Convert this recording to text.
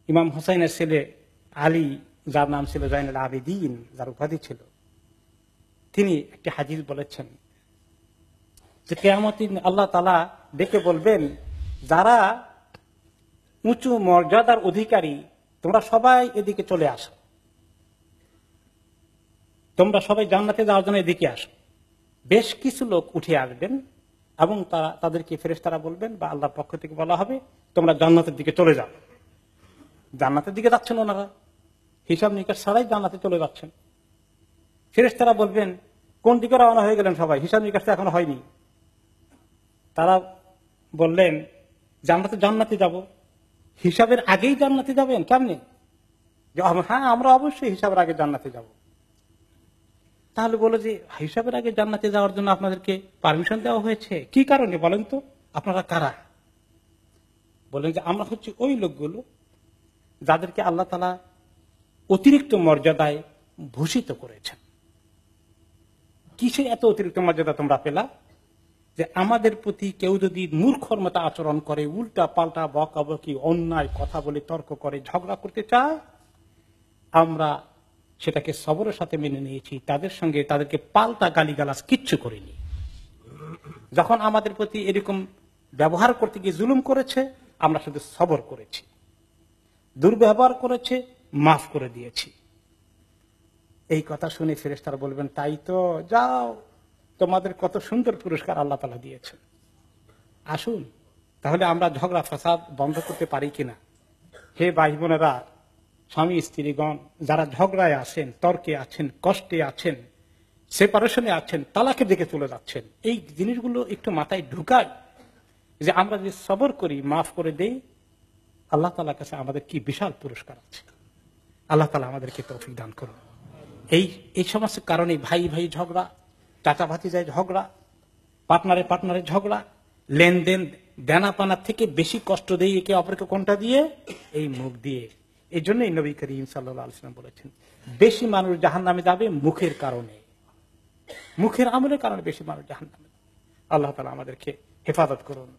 ইমাম হোসাইনের ছেলে আলী, যার নাম ছিল জাইনুল আবেদিন, যার উপাধি ছিল, তিনি একটি হাদিস বলেছেন যে কিয়ামতের দিন আল্লাহ তাআলা ডেকে বলবেন, যারা উঁচু মর্যাদার অধিকারী তোমরা সবাই এদিকে চলে আসো, তোমরা সবাই জান্নাতে যাওয়ার জন্য এদিকে আসো। বেশ কিছু লোক উঠে আসবেন এবং তাদেরকে ফেরেশতারা বলবেন বা আল্লাহর পক্ষ থেকে বলা হবে, তোমরা জান্নাতের দিকে চলে যাও। জান্নাতের দিকে যাচ্ছেন ওনারা, হিসাব নিকাশ ছাড়াই জান্নাতে চলে যাচ্ছেন। ফেরেশতারা বলবেন, কোন দিকে রওনা হয়ে গেলেন সবাই, হিসাব নিকাশ তো এখনো হয়নি। তারা বললেন, জান্নাতে যাব। হিসাবের আগেই জান্নাতে যাবেন কেমনে? হ্যাঁ, আমরা অবশ্যই হিসাবের আগে জান্নাতে যাব। তাহলে বলো যে হিসাবের আগে জান্নাতে যাওয়ার জন্য আপনাদেরকে পারমিশন দেওয়া হয়েছে, কি কারণে বলেন তো, আপনারা কারা? বলেন যে আমরা হচ্ছে ওই লোকগুলো যাদেরকে আল্লাহ তাআলা অতিরিক্ত মর্যাদায় ভূষিত করেছেন। কিসে এত অতিরিক্ত মর্যাদা তোমরা পেলা? যে আমাদের প্রতি কেউ যদি মূর্খর মতো আচরণ করে, উল্টা পাল্টা বকাবকি, অন্যায় কথা বলে, তর্ক করে, ঝগড়া করতে চায়, আমরা সেটাকে সবরের সাথে মেনে নিয়েছি, তাদেরকে পাল্টা গালিগালাজ কিচ্ছু করিনি। যখন আমাদের প্রতি এরকম ব্যবহার করতে গিয়ে জুলুম করেছে, আমরা শুধু সবর করেছি। দুর্ব্যবহার করেছে, মাফ করে দিয়েছি। এই কথা শুনে ফেরেশতারা বলবেন, তাই তো, যাও, তোমাদের কত সুন্দর পুরস্কার আল্লাহ তাআলা দিয়েছেন। আসুন তাহলে আমরা ঝগড়া ফাসাদ বন্ধ করতে পারি কিনা। হে ভাই বোনেরা, স্বামী স্ত্রীগণ যারা ঝগড়ায় আছেন, তর্কে আছেন, কষ্টে আছেন, সেপারেশনে আছেন, তালাকের দিকে চলে যাচ্ছেন, এই জিনিসগুলো একটু মাথায় ঢুকায় যে আমরা যদি সবর করি, মাফ করে দেই, আল্লাহ তাআলার কাছে আমাদের কি বিশাল পুরস্কার আছে। আল্লাহ তাআলা আমাদেরকে তৌফিক দান করুন। এই সমস্ত কারণে ভাই ভাই ঝগড়া, চাচা ভাতিজায় ঝগড়া, পার্টনারের ঝগড়া, লেনদেন দেনা পানার থেকে বেশি কষ্ট দেয় একে অপরকে, কোনটা দিয়ে? এই মুখ দিয়ে। এই জন্যই নবী করিম সাল্লাল্লাহু আলাইহি ওয়াসাল্লাম বলেছেন, বেশি মানুষ জাহান্নামে যাবে মুখের কারণে, মুখের আমলের কারণে বেশি মানুষ জাহান্নামে। আল্লাহ তাআলা আমাদেরকে হেফাজত করুন।